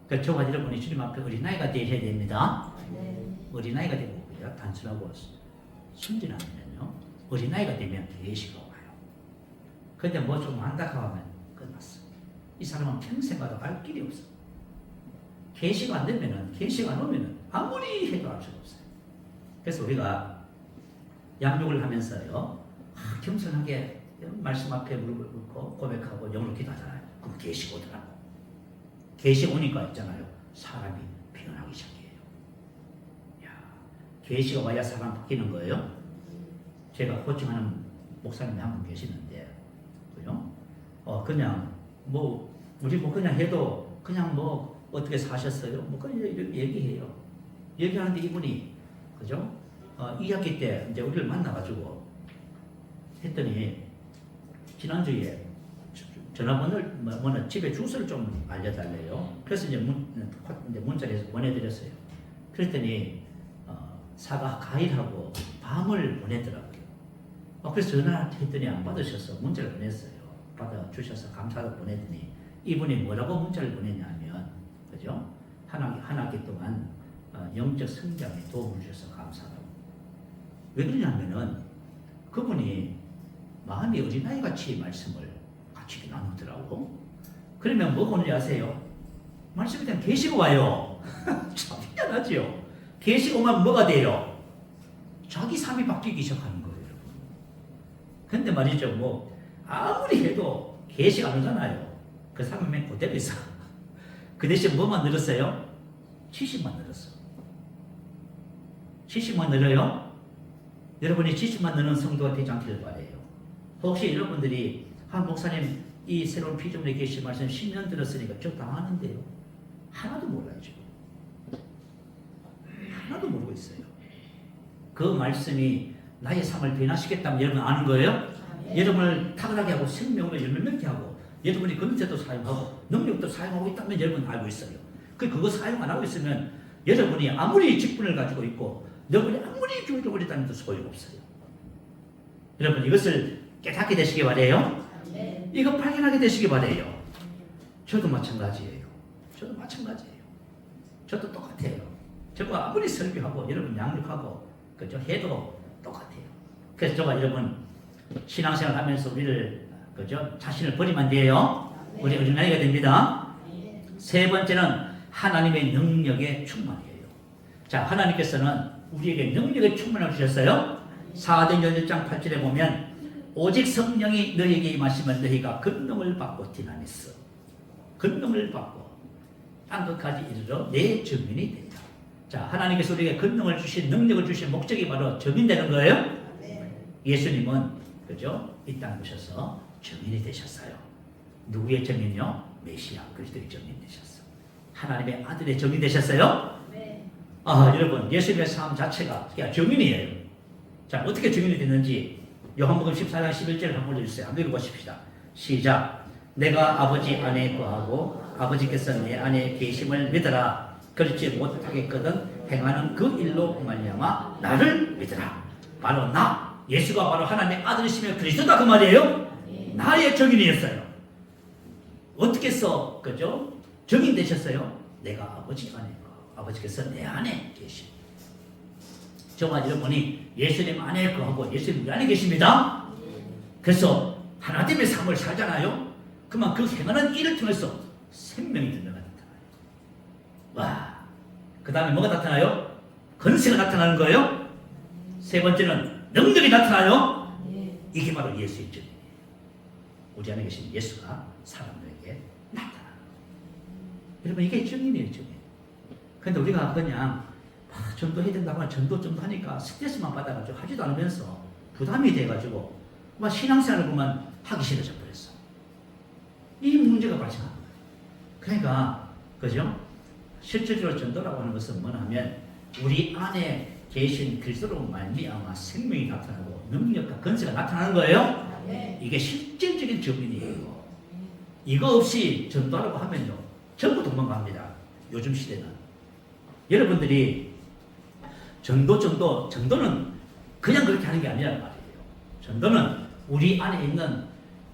그러니까 저와 여러분이 주님 앞에 어린아이가 되셔야 됩니다. 어린아이가 되고 단순하고 순진하면요, 어린아이가 되면 계시가 와요. 그런데 뭐 좀 안타까워하면 끝났어. 이 사람은 평생 가도 갈 길이 없어. 계시가 안 되면은, 계시가 안 오면은 아무리 해도 알 수가 없어요. 그래서 우리가 양육을 하면서요, 겸손하게 말씀 앞에 무릎을 꿇고 고백하고 영으로 기도하잖아요. 그럼 계시가 오더라고. 계시 오니까 있잖아요, 사람이 변하기 시작해요. 야, 계시가 와야 사람 바뀌는 거예요. 제가 호칭하는 목사님이 한 분 계시는데, 그죠? 그냥 우리 그냥 해도 그냥 어떻게 사셨어요? 그냥 이렇게 얘기해요. 얘기하는데 이분이, 그죠? 2학기 때 이제 우리를 만나가지고 했더니 지난주에 전화번호를 집에 주소를 좀 알려달래요. 그래서 이제 문자를 해서 보내드렸어요. 그랬더니 사과 과일하고 밤을 보내더라고요. 그래서 전화했더니 안 받으셔서 문자를 보냈어요. 받아주셔서 감사하다고 보내더니 이분이 뭐라고 문자를 보냈냐면, 그죠? 한 학기 동안 영적 성장에 도움을 주셔서 감사하다고. 왜 그러냐면은 그분이 마음이 어린아이같이 말씀을 같이 나누더라고. 그러면 뭐가 오는지 아세요? 말씀에 대한 계시가 와요. 참 희한하지요. 계시가 오면 뭐가 돼요? 자기 삶이 바뀌기 시작하는 거예요, 여러분. 근데 말이죠, 아무리 해도 계시가 안 오잖아요. 그 사람은 그대로 있어. 그 대신 뭐만 늘었어요? 지식만 늘었어. 지식만 늘어요? 여러분이 지식만 느는 성도가 되지 않기를 바라요. 혹시 여러분들이 목사님 이 새로운 피조물에 계신 말씀 10년 들었으니까 저 다 아는데요. 하나도 몰라요 지금. 하나도 모르고 있어요. 그 말씀이 나의 삶을 변화시켰다면 여러분 아는 거예요? 여러분을 탁월하게 하고 생명을 열매맺게 하고 여러분이 권세도 사용하고 능력도 사용하고 있다면 여러분 알고 있어요. 그거 사용 안 하고 있으면 여러분이 아무리 직분을 가지고 있고 여러분이 아무리 교육을 했다는 도 소용없어요. 여러분 이것을 깨닫게 되시기 바래요. 아멘. 이거 발견하게 되시기 바래요. 저도 마찬가지예요. 저도 마찬가지예요. 저도 똑같아요. 저가 아무리 설교하고 여러분 양육하고 그죠 해도 똑같아요. 그래서 저가 여러분 신앙생활 하면서 우리를 그죠 자신을 버리면 안 돼요. 우리 어린아이가 됩니다. 세 번째는 하나님의 능력의 충만이에요. 자, 하나님께서는 우리에게 능력의 충만을 주셨어요. 사도행전 1장 8절에 보면 오직 성령이 너희에게 임하시면 너희가 권능을 받고 디나미스 권능을 받고 딴 것까지 이르러 내 증인이 된다. 자, 하나님께서 우리에게 권능을 주신 능력을 주신 목적이 바로 증인되는 거예요. 예수님은 그죠? 이 땅에 오셔서 증인이 되셨어요. 누구의 증인요? 메시아 그리스도의 증인 되셨어요. 하나님의 아들의 증인 되셨어요. 여러분 예수님의 삶 자체가 증인이에요. 자, 어떻게 증인이 됐는지 요한복음 14장 11절을 한번 읽어주세요. 한번 읽어보십시다. 시작. 내가 아버지 안에 거하고 아버지께서 내 안에 계심을 믿어라. 그렇지 못하겠거든 행하는 그 일로 말미암아 나를 믿으라. 바로 나 예수가 바로 하나님의 아들이시며 그리스도다 그 말이에요. 나의 증인이었어요. 어떻게 해서 그죠? 증인 되셨어요. 내가 아버지 안에 거하고 아버지께서 내 안에 계심. 저와 여러분이 예수님 안에 거하고 예수님 안에 계십니다. 그래서 하나님의 삶을 살잖아요. 그러면 그 행하는 일을 통해서 생명이 능력가 나타나요. 와, 그 다음에 뭐가 나타나요? 권세가 나타나는 거예요. 세 번째는 능력이 나타나요. 이게 바로 예수의 증인이에요. 우리 안에 계신 예수가 사람들에게 나타나는 거예요. 여러분 이게 증인이에요. 증인. 그런데 우리가 그냥 전도해야 된다고 하면 전도 하니까 스트레스만 받아가지고 하지도 않으면서 부담이 돼가지고 막 신앙생활을 보면 하기 싫어져 버렸어. 이 문제가 발생합니다. 그러니까 그죠? 실질적으로 전도라고 하는 것은 뭐냐면 우리 안에 계신 그리스도로 말미암아 생명이 나타나고 능력과 권세가 나타나는 거예요. 이게 실질적인 증인이에요. 이거 없이 전도하라고 하면요 전부 도망갑니다. 요즘 시대는 여러분들이 전도는 그냥 그렇게 하는 게 아니란 말이에요. 전도는 우리 안에 있는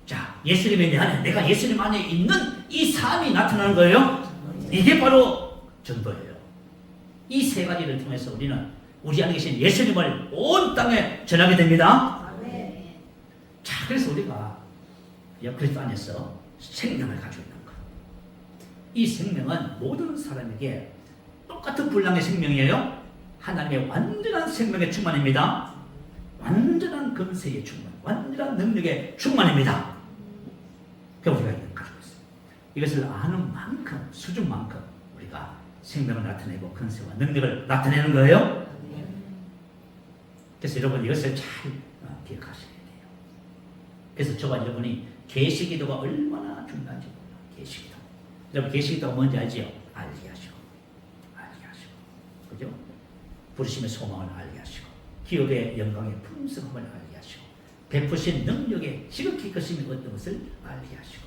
자 예수님의 내 안에 내가 예수님 안에 있는 이 삶이 나타나는 거예요. 이게 바로 전도예요. 이 세 가지를 통해서 우리는 우리 안에 계신 예수님을 온 땅에 전하게 됩니다. 자, 그래서 우리가 그리스도 안에서 생명을 가지고 있는 것. 이 생명은 모든 사람에게 똑같은 분량의 생명이에요. 하나님의 완전한 생명의 충만입니다. 완전한 권세의 충만, 완전한 능력의 충만입니다. 그래서 우리가 가지고 있어요. 이것을 아는 만큼, 수준만큼 우리가 생명을 나타내고 권세와 능력을 나타내는 거예요. 그래서 여러분 이것을 잘 기억하셔야 돼요. 그래서 저와 여러분이 계시기도가 얼마나 중요한지 몰라요. 계시기도. 여러분 계시기도가 뭔지 알지요? 알게 하시고. 그죠? 부르심의 소망을 알게 하시고 기업의 영광의 풍성함을 알게 하시고 베푸신 능력의 지극히 크심이 어떤 것을 알게 하시고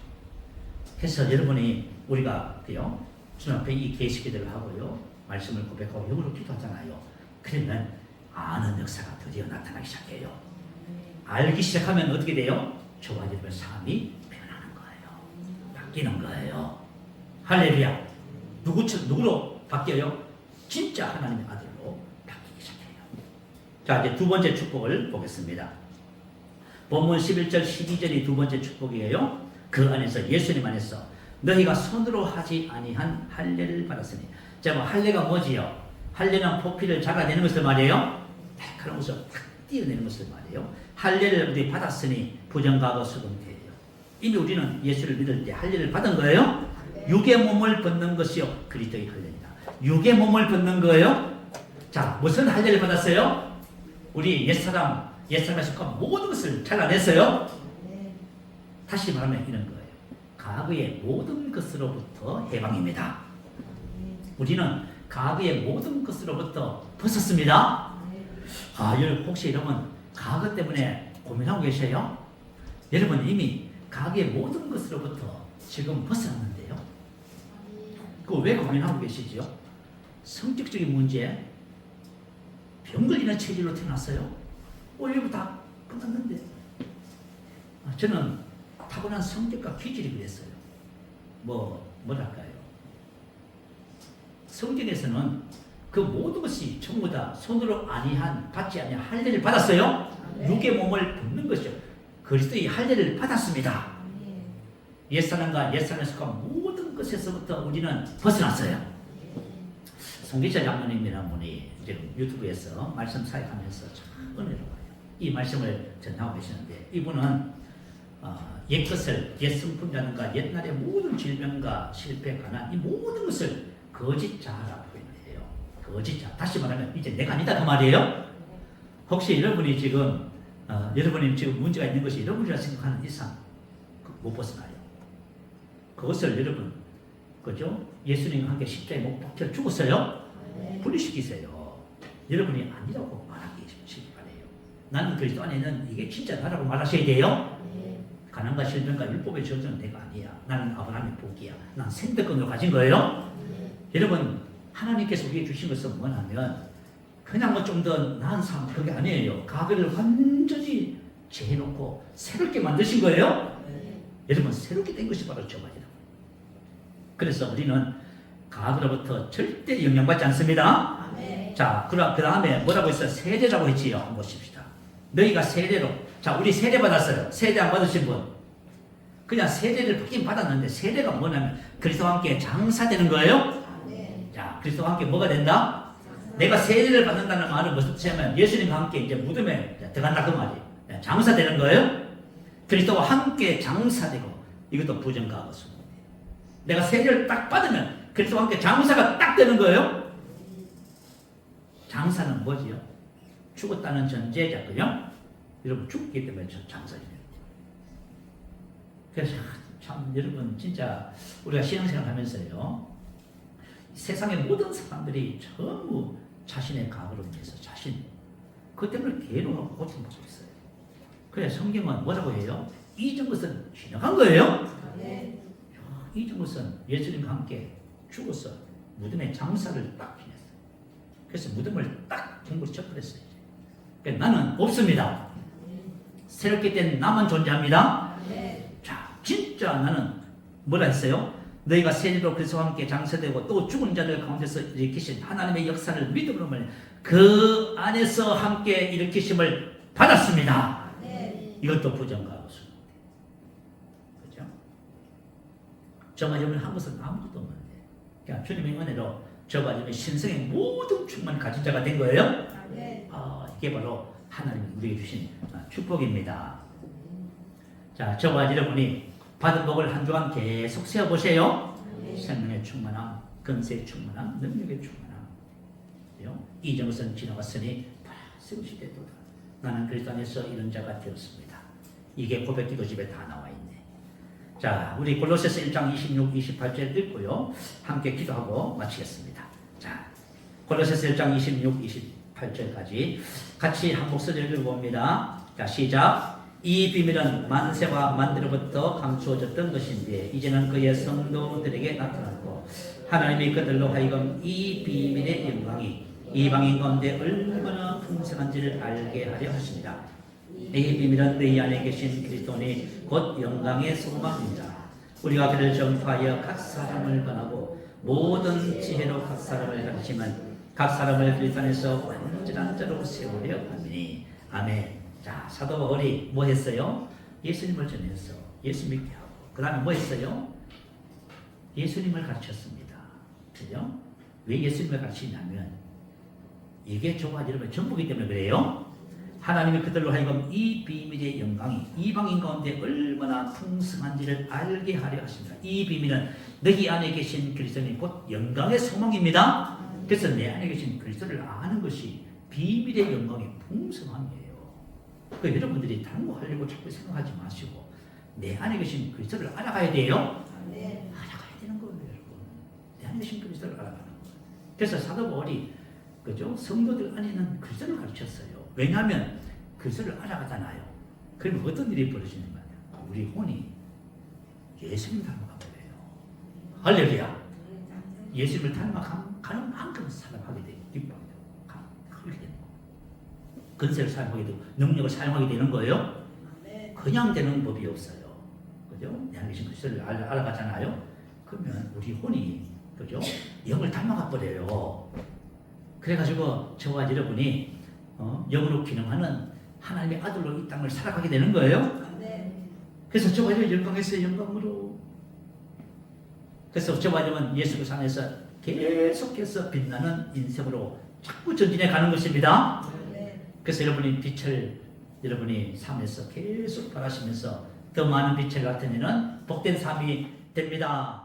그래서 여러분이 우리가 그요 주님 앞에 이 계시기도를 하고요 말씀을 고백하고 영으로 기도하잖아요. 그러면 아는 역사가 드디어 나타나기 시작해요. 알기 시작하면 어떻게 돼요? 저와 여러분의 삶이 변하는 거예요. 바뀌는 거예요. 할렐루야. 누구로 바뀌어요? 진짜 하나님의 아들로 바뀌기 시작해요. 자, 이제 두 번째 축복을 보겠습니다. 본문 11절 12절이 두 번째 축복이에요. 그 안에서 예수님 안에서 너희가 손으로 하지 아니한 할례를 받았으니. 자, 뭐 할례가 뭐지요? 할례는 포피를 잘라내는 것을 말이에요. 날카로운 것을 탁 띄어내는 것을 말이에요. 할례를 우리 받았으니 부정과거 수동태예요. 이미 우리는 예수를 믿을 때 할례를 받은 거예요. 육의 몸을 벗는 것이요 그리스도의 할례입니다. 육의 몸을 벗는 거예요. 자, 무슨 할례를 받았어요? 우리 옛사람에 속한 모든 것을 잘라냈어요. 다시 말하면 이런 거예요. 과거의 모든 것으로부터 해방입니다. 우리는 과거의 모든 것으로부터 벗었습니다. 여러분 혹시 여러분 과거 때문에 고민하고 계세요? 여러분 이미 과거의 모든 것으로부터 지금 벗어났는데요. 그거 왜 고민하고 계시지요? 성격적인 문제, 병 걸리는 체질로 태어났어요. 이거 다 끝났는데 저는 타고난 성격과 기질이 그랬어요. 뭐랄까요? 성경에서는 그 모든 것이 전부 다 손으로 받지 아니한 할례를 받았어요. 육의 몸을 벗는 것이죠. 그리스도의 할례를 받았습니다. 옛사람과 옛사람에 속한 모든 것에서부터 우리는 벗어났어요. 송기철 장로님이라는 분이 지금 유튜브에서 말씀 사역하면서 참 은혜로워요. 이 말씀을 전하고 계시는데 이분은 옛것을, 옛성품이라든가 옛날의 모든 질병과 실패, 가난 이 모든 것을 거짓자라고 표현해요. 거짓자. 다시 말하면 이제 내가 아니다 그 말이에요. 혹시 여러분이 지금 문제가 있는 것이 여러분이라 생각하는 이상 못 벗어나요. 그것을 여러분 그죠? 예수님과 함께 십자가에 못 박혀 죽었어요. 분리시키세요. 여러분이 아니라고 말하기 바래요. 나는 그리스도 안에 있는 이게 진짜 나라고 말하셔야 돼요. 가난과 질병과 율법의 저주는 내가 아니야. 나는 아브라함의 복이야. 난 생대권으로 가진 거예요. 여러분 하나님께서 우리에게 주신 것은 뭐냐면 그냥 뭐 좀 더 나은 삶 그게 아니에요. 과거를 완전히 재해놓고 새롭게 만드신 거예요. 여러분 새롭게 된 것이 바로 저 말이에요. 그래서 우리는 과거로부터 절대 영향받지 않습니다. 자, 그 다음에 뭐라고 했어요? 세례라고 했지요. 한번 보십시다. 너희가 세례로, 자, 우리 세례 받았어요. 세례 안 받으신 분. 그냥 세례를 받긴 받았는데 세례가 뭐냐면 그리스도와 함께 장사되는 거예요. 자, 그리스도와 함께 뭐가 된다? 내가 세례를 받는다는 말은 무슨 뜻이냐면 예수님과 함께 이제 무덤에 들어간다 그 말이에요. 장사되는 거예요. 그리스도와 함께 장사되고 이것도 부정과거 수. 내가 세례를 딱 받으면 그리스도와 함께 장사가 딱 되는 거예요. 장사는 뭐지요? 죽었다는 전제자고요. 여러분 죽기 때문에 장사입니다. 그래서 참 여러분 진짜 우리가 신앙생활 하면서요. 세상의 모든 사람들이 전부 자신의 과거로 인해서 그 때문에 괴로워하고 고통받고 있어요. 그래서 성경은 뭐라고 해요? 이전 것은 지나간 거예요. 이전 것은 예수님과 함께 죽어서 무덤에 장사를 딱 지냈어요. 그래서 무덤을 딱 정부로 쳐버렸어요. 그러니까 나는 없습니다. 새롭게 된 나만 존재합니다. 자, 진짜 나는 뭐라 했어요? 너희가 세례로 그리스도와 함께 장사되고 또 죽은 자들 가운데서 일으키신 하나님의 역사를 믿음으로 말해 그 안에서 함께 일으키심을 받았습니다. 이것도 부정과거 수. 그렇죠? 저가 여러분 한 것은 아무것도 없는데 그러니까 주님의 은혜로 저가 여러분 신성의 모든 충만을 가진 자가 된 거예요. 이게 바로 하나님이 우리에게 주신 축복입니다. 자, 저와 여러분이 받은 복을 한 주간 계속 세어보세요. 생명의 충만함, 근세의 충만함, 능력의 충만함. 이전 것은 지나갔으니 새로운 시대도다. 나는 그리스도 안에서 이런 자가 되었습니다. 이게 고백기도 집에 다 나와 있네. 자, 우리 골로새서 1장 26, 28절 읽고요. 함께 기도하고 마치겠습니다. 자, 골로새서 1장 26, 28절까지 같이 한 목소리를 읽어봅니다. 자, 시작. 이 비밀은 만세와 만대로부터 감추어졌던 것인데 이제는 그의 성도들에게 나타났고 하나님이 그들로 하여금 이 비밀의 영광이 이방인 가운데 얼마나 풍성한지를 알게 하려 하십니다. 이 비밀은 너희 안에 계신 그리스도니 곧 영광의 소망입니다. 우리가 그를 전파하여 각 사람을 권하고 모든 지혜로 각 사람을 가르치면 각 사람을 그리스도 안에서 완전한 자로 세우려 함이니. 아멘. 자, 사도 바울이 뭐 했어요? 예수님을 전해서 예수 믿게 하고 그 다음에 뭐 했어요? 예수님을 가르쳤습니다. 그죠? 왜 예수님을 가르치냐면 이게 저와 여러분의 전부이기 때문에 그래요. 하나님이 그들로 하여금 이 비밀의 영광이 이방인 가운데 얼마나 풍성한지를 알게 하려 하십니다. 이 비밀은 너희 안에 계신 그리스도는 곧 영광의 소망입니다. 그래서 내 안에 계신 그리스도를 아는 것이 비밀의 영광의 풍성함이에요. 그 여러분들이 다른 거 하려고 자꾸 생각하지 마시고 내 안에 계신 그리스도를 알아가야 돼요. 알아가야 되는 거예요, 여러분. 내 안에 계신 그리스도를 알아가는 거예요. 그래서 사도 바울이 그죠? 성도들 안에 있는 그리스도를 가르쳤어요. 왜냐하면 그리스도를 알아가잖아요. 그러면 어떤 일이 벌어지는 거예요? 우리 혼이 예수님을 닮아가는 거예요. 할렐루야. 예수님을 닮아가는 만큼 살아가게 돼요. 기뻐하게 되고 그렇게 되는 거예요. 근세를 사용하게 되고 능력을 사용하게 되는 거예요. 그냥 되는 법이 없어요. 그죠? 내 안에 계신 그리스도를 알아가잖아요. 그러면 우리 혼이 그죠? 영을 닮아가 버려요. 그래가지고 저와 여러분이 영으로 기능하는 하나님의 아들로 이 땅을 살아가게 되는 거예요. 그래서 저와 여러분 영광에서 영광으로. 그래서 저와 여러분 예수 그리스도 안에서 계속해서 빛나는 인생으로 자꾸 전진해 가는 것입니다. 그래서 여러분이 빛을 여러분이 삶에서 계속 바라시면서 더 많은 빛을 나타내는 복된 삶이 됩니다.